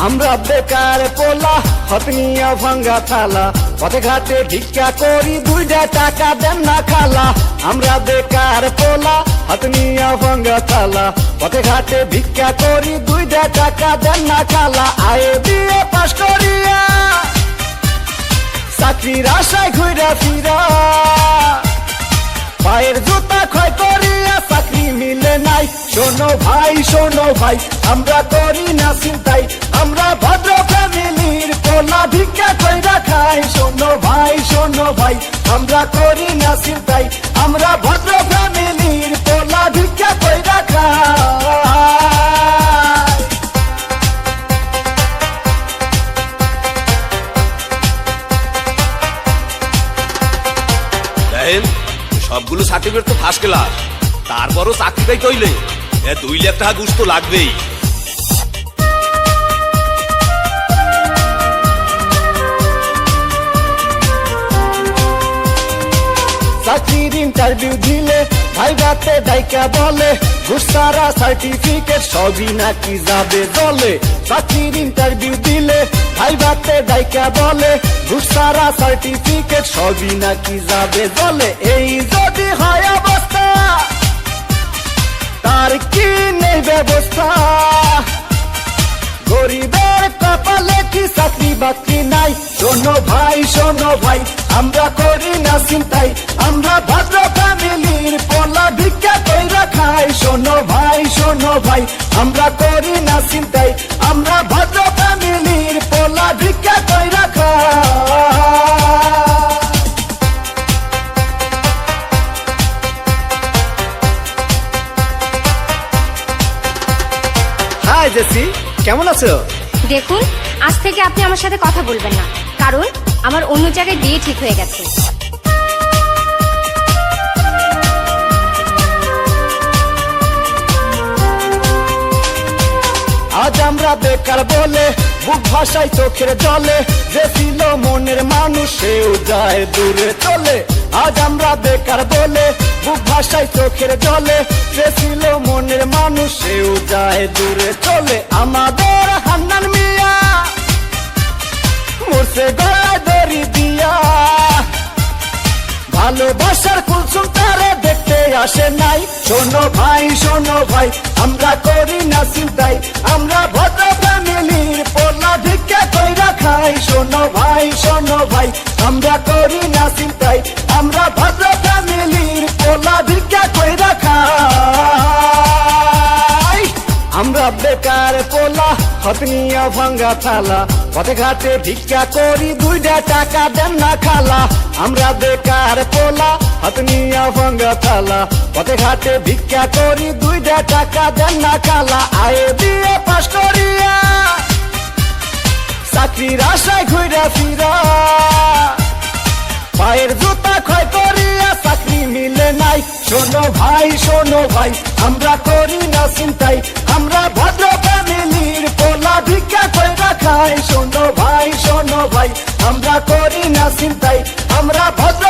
আমরা বেকার পোলা হাত নিয়া ভাঙ্গা থালা পথে ঘাটে ভিক্ষা করি 2টা টাকা দেন না খালা আমরা বেকার পোলা হাত নিয়া ভাঙ্গা থালা পথে ঘাটে ভিক্ষা করি 2টা টাকা দেন না খালা আয়ে বিয়ে পাস করিয়া চাকরির আশায় ঘুরা ফিরা পায়ের জুতা ক্ষয় করিয়া চাকরি মিলে নাই শোনো ভাই আমরা করি না চিন্তাই আমরা ভদ্র ফ্যামিলির পোলা ভিক্ষা কইরা খাই শোনো ভাই আমরা করি না চিন্তাই আমরা ভদ্র ফ্যামিলির পোলা ভিক্ষা কইরা খাই দেখেন সবগুলো সার্টিফিকেট তো ফার্স্ট ক্লাস, তারপরও চাকরিটাই কইলে 2 লাখ টাকা ঘুষ তো লাগবেই। চাকরির ইন্টারভিউ দিলে ভাই বাতে ডাইকা বলে ঘুষ ছাড়া সার্টিফিকেট সবই নাকি যাবে জলে চাকরির ইন্টারভিউ দিলে ভাই বাতে ডাইকা বলে ঘুষ ছাড়া সার্টিফিকেট সবই নাকি যাবে জলে এই যদি হয় অবস্থা তার কি নেই ব্যবস্থা গরিবের কপালে কি চাকরি বাকরি নাই শোনো ভাই আমরা করি না চিন্তাই আমরা ভদ্র ফ্যামিলির পোলা ভিক্ষা কইরা খাই শোনো ভাই আমরা করি না চিন্তাই আমরা ভদ্র ফ্যামিলির পোলা ভিক্ষা কইরা খাই হাই জেসি কেমন আছো দেখুন আজ থেকে আপনি আমার সাথে কথা বলবেন না, কারণ আমার অন্য জায়গায় বিয়ে ঠিক হয়ে গেছে। আজ আমরা বেকার বলে বুক ভাষায় চোখের জলে যে ছিল মনের মানুষ সেও যায় দূরে চলে আজ আমরা বেকার বলে বুক ভাষায় চোখের জলে যে ছিল মনের মানুষ সেও যায় দূরে চলে আমাদের হান্নান মিয়া মোরসে গলায় দড়ি দিয়া ভালোবাসার কুলসুম তারে দেখতে আসে নাই শোনো ভাই আমরা করি না চিন্তাই আমরা ভদ্র ফ্যামিলির পোলা ভিক্ষা কইরা খাই শোনো ভাই আমরা করি না চিন্তাই আমরা ভদ্র ফ্যামিলির পোলা ভিক্ষা কইরা খাই আমরা বেকার পোলা হাত নিয়া ভাঙ্গা থালা পথে ঘাটে ভিক্ষা করি 2টা টাকা দেন না খালা আমরা বেকার পোলা হাত নিয়া ভাঙ্গা থালা পথে ঘাটে ভিক্ষা করি 2টা টাকা দেন না খালা আয়ে বিয়ে পাস করিয়া চাকরির আশায় ঘুরা ফিরা পায়ের জুতা ক্ষয় করিয়া চাকরি মিলে নাই শোনো ভাই আমরা করি না চিন্তাই আমরা ভদ্র ফ্যামিলির পোলা ভিক্ষা কইরা খাই শোনো ভাই আমরা করি না চিন্তাই আমরা ভদ্র